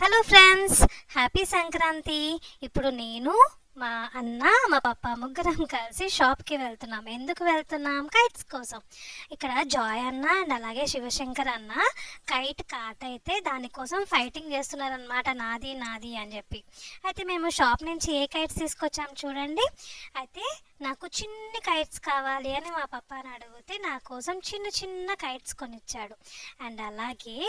Hello friends, happy Sankranti. ఇప్పుడు నేను మా అన్న మా పప్ప ముగ్గురం కలిసి షాప్కి వెళ్తున్నాం. ఎందుకు వెళ్తున్నాం? కైట్స్ కోసం. ఇక్కడ జాయ్ అన్న అండ్ అలాగే శివశంకర్ అన్న కైట్ కాట్ అయితే దానికోసం ఫైటింగ్ చేస్తున్నారనమాట, నాది నాది అని చెప్పి. అయితే మేము షాప్ నుంచి ఏ కైట్స్ తీసుకొచ్చాము చూడండి. అయితే నాకు చిన్ని కైట్స్ కావాలి అని మా పప్పని అడిగితే నా కోసం చిన్న చిన్న కైట్స్ కొనిచ్చాడు. అండ్ అలాగే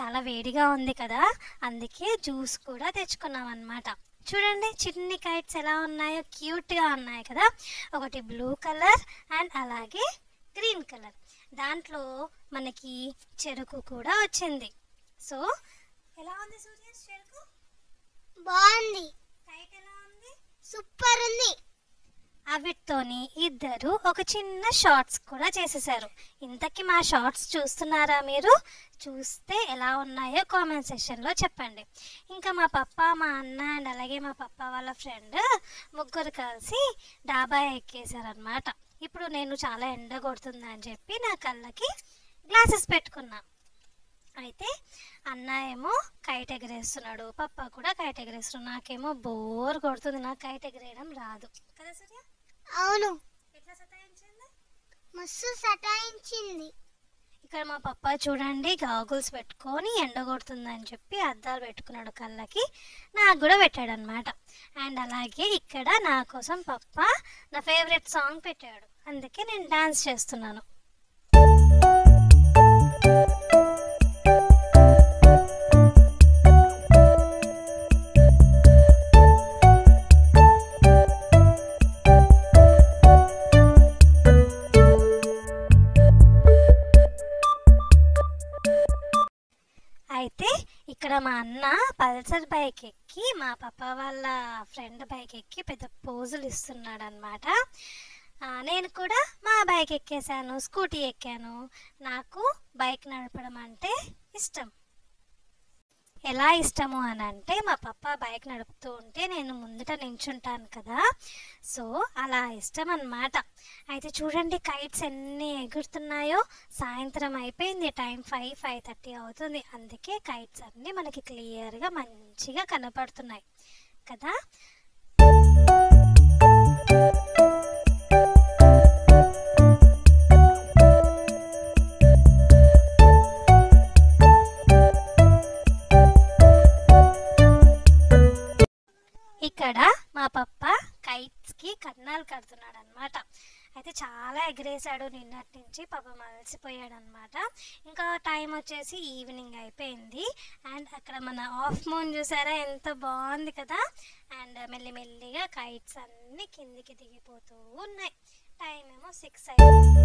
చాలా వేడిగా ఉంది కదా, అందుకే జ్యూస్ కూడా తెచ్చుకున్నాం అన్నమాట. చూడండి చిన్ని కైట్స్ ఎలా ఉన్నాయో, క్యూట్గా ఉన్నాయి కదా. ఒకటి బ్లూ కలర్ అండ్ అలాగే గ్రీన్ కలర్. దాంట్లో మనకి చెరుకు కూడా వచ్చింది. సో ఎలా ఉంది సూర్య? చెరుకు బాగుంది. కైట్ ఎలా ఉంది? సూపర్ ఉంది. అవిటితోని ఇద్దరు ఒక చిన్న షార్ట్స్ కూడా చేసేసారు. ఇంతకీ మా షార్ట్స్ చూస్తున్నారా మీరు? చూస్తే ఎలా ఉన్నాయో కామెంట్ సెక్షన్లో చెప్పండి. ఇంకా మా పప్ప, మా అన్న అండ్ అలాగే మా పప్ప వాళ్ళ ఫ్రెండ్ ముగ్గురు కలిసి డాబా ఎక్కేసారనమాట. ఇప్పుడు నేను చాలా ఎండ కొడుతుందని చెప్పి నా కళ్ళకి గ్లాసెస్ పెట్టుకున్నా. అయితే అన్న ఏమో కైట్ ఎగరేస్తున్నాడు, పప్ప కూడా కైట్ ఎగరేస్తున్నాడు. నాకేమో బోర్ కొడుతుంది, నాకు కైట్ ఎగరేయడం రాదు కదా సూర్య? అవును, ఎట్లా సతాయించింది? మస్తు సతాయించింది. ఇక్కడ మా పప్ప చూడండి గాగుల్స్ పెట్టుకొని ఎండ కొడుతుందని చెప్పి అద్దాలు పెట్టుకున్నాడు కళ్ళకి. నాకు కూడా పెట్టాడు అనమాట. అండ్ అలాగే ఇక్కడ నా కోసం పప్ప నా ఫేవరెట్ సాంగ్ పెట్టాడు, అందుకే నేను డాన్స్ చేస్తున్నాను. అయితే ఇక్కడ మా అన్న పల్సర్ బైక్ ఎక్కి మా పప్ప వాళ్ళ ఫ్రెండ్ బైక్ ఎక్కి పెద్ద పోజులు ఇస్తున్నాడు అనమాట. నేను కూడా మా బైక్ ఎక్కేసాను, స్కూటీ ఎక్కాను. నాకు బైక్ నడపడం అంటే ఇష్టం. ఎలా ఇష్టము అని అంటే, మా పప్ప బైక్ నడుపుతూ ఉంటే నేను ముందట నించుంటాను కదా, సో అలా ఇష్టం అన్నమాట. అయితే చూడండి కైట్స్ ఎన్ని ఎగురుతున్నాయో. సాయంత్రం అయిపోయింది, టైం 5:30 అవుతుంది. అందుకే కైట్స్ అన్నీ మనకి క్లియర్గా మంచిగా కనపడుతున్నాయి కదా. ఇక్కడ మా పప్ప కైట్స్కి కన్నాలు కడుతున్నాడు అనమాట. అయితే చాలా ఎగరేసాడు నిన్నటి నుంచి, పాపం అలసిపోయాడు అనమాట. ఇంకా టైం వచ్చేసి ఈవినింగ్ అయిపోయింది. అండ్ అక్కడ మన ఆఫ్ మూన్ చూసారా, ఎంత బాగుంది కదా. అండ్ మెల్లిమెల్లిగా కైట్స్ అన్నీ కిందికి దిగిపోతూ ఉన్నాయి. టైం ఏమో 6 అయింది.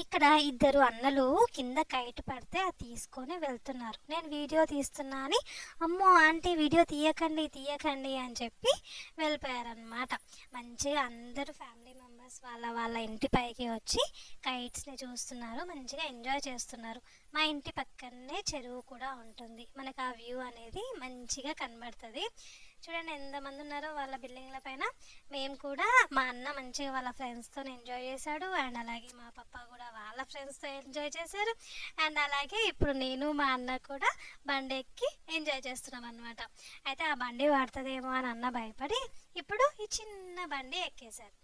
ఇక్కడ ఇద్దరు అన్నలు కింద కైట్ పడితే అది తీసుకొని వెళ్తున్నారు. నేను వీడియో తీస్తున్నా అని, అమ్మో ఆంటీ వీడియో తీయకండి తీయకండి అని చెప్పి వెళ్ళిపోయారనమాట. మంచిగా అందరూ ఫ్యామిలీ మెంబర్స్ వాళ్ళ ఇంటి పైకి వచ్చి కైట్స్ని చూస్తున్నారు, మంచిగా ఎంజాయ్ చేస్తున్నారు. మా ఇంటి పక్కనే చెరువు కూడా ఉంటుంది, మనకు ఆ వ్యూ అనేది మంచిగా కనబడుతుంది. చూడండి ఎంతమంది ఉన్నారో వాళ్ళ బిల్డింగ్ల పైన. మేము కూడా, మా అన్న మంచిగా వాళ్ళ ఫ్రెండ్స్తో ఎంజాయ్ చేశాడు. అండ్ అలాగే మా పప్ప కూడా వాళ్ళ ఫ్రెండ్స్తో ఎంజాయ్ చేశారు. అండ్ అలాగే ఇప్పుడు నేను మా అన్న కూడా బండి ఎక్కి ఎంజాయ్ చేస్తున్నాం అనమాట. అయితే ఆ బండి వాడుతుందేమో అని అన్న భయపడి ఇప్పుడు ఈ చిన్న బండి ఎక్కేశారు.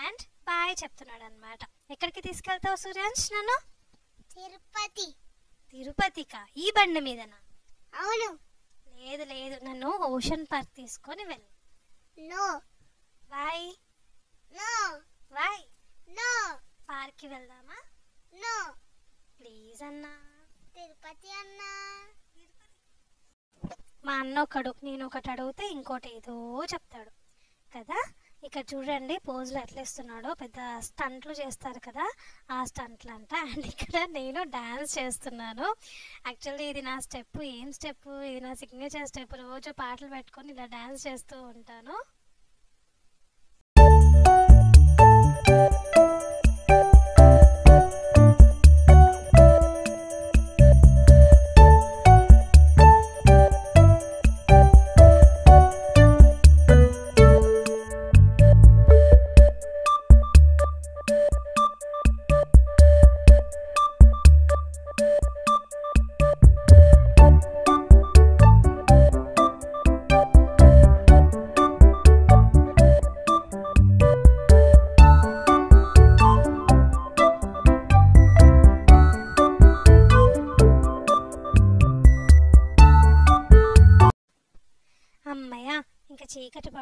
అండ్ బాయ్ చెప్తున్నాడు అనమాట. ఎక్కడికి తీసుకెళ్తావు సూర్యాంశ్ నన్ను? తిరుపతి. తిరుపతికా? ఈ బండి మీదనా? అవును. లేదు లేదు, నన్ను ఓషన్ పార్క్ తీసుకొని వెళ్ళు. No. Bye. No. Bye. No. పార్క్కి వెళ్దామా? నో. ప్లీజ్ అన్నా. తిరుపతి అన్నా. మా అన్న ఒకడు, నేను ఒకటి అడిగితే ఇంకోటి ఏదో చెప్తాడు కదా. ఇక్కడ చూడండి పోజులు ఎట్లా ఇస్తున్నాడో, పెద్ద స్టంట్లు చేస్తారు కదా, ఆ స్టంట్లు అంట. అండ్ ఇక్కడ నేను డ్యాన్స్ చేస్తున్నాను. యాక్చువల్లీ ఇది నా స్టెప్. ఏం స్టెప్ ఇది? నా సిగ్నేచర్ స్టెప్. రోజు పాటలు పెట్టుకొని ఇలా డ్యాన్స్ చేస్తూ ఉంటాను.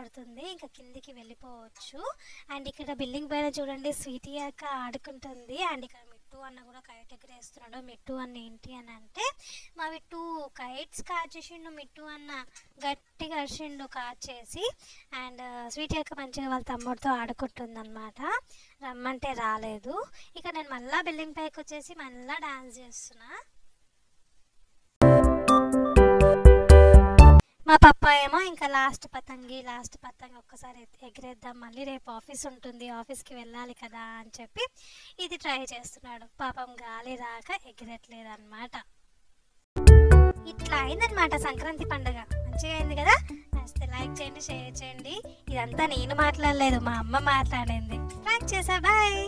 పడుతుంది, ఇంకా కిందికి వెళ్ళిపోవచ్చు. అండ్ ఇక్కడ బిల్డింగ్ పైన చూడండి స్వీటీ అక్క ఆడుకుంటుంది. అండ్ ఇక్కడ మిట్టు అన్న కూడా కైట్ ఎగరేస్తున్నాడు. మిట్టు అన్న ఏంటి అని అంటే మా విట్టు కైట్స్ కాట్ చేసిండు. మిట్టు అన్న గట్టిగా అరిచిండు కాట్ చేసి. అండ్ స్వీటీ అక్క మంచిగా వాళ్ళ తమ్ముడితో ఆడుకుంటుంది అనమాట. రమ్మంటే రాలేదు. ఇక నేను మళ్ళీ బిల్డింగ్ పైకి వచ్చేసి మళ్ళీ డాన్స్ చేస్తున్నా. మా పప్ప ఏమో ఇంకా లాస్ట్ పతంగి ఒక్కసారి ఎగిరేద్దాం, మళ్ళీ రేపు ఆఫీస్ ఉంటుంది, ఆఫీస్కి వెళ్ళాలి కదా అని చెప్పి ఇది ట్రై చేస్తున్నాడు. పాపం గాలి రాక ఎగిరట్లేదు అనమాట. ఇట్లా అయిందనమాట సంక్రాంతి పండుగ. మంచిగా అయింది కదా. నచ్చితే లైక్ చేయండి, షేర్ చేయండి. ఇదంతా నేను మాట్లాడలేదు, మా అమ్మ మాట్లాడింది. లైక్ చేసా, బాయ్.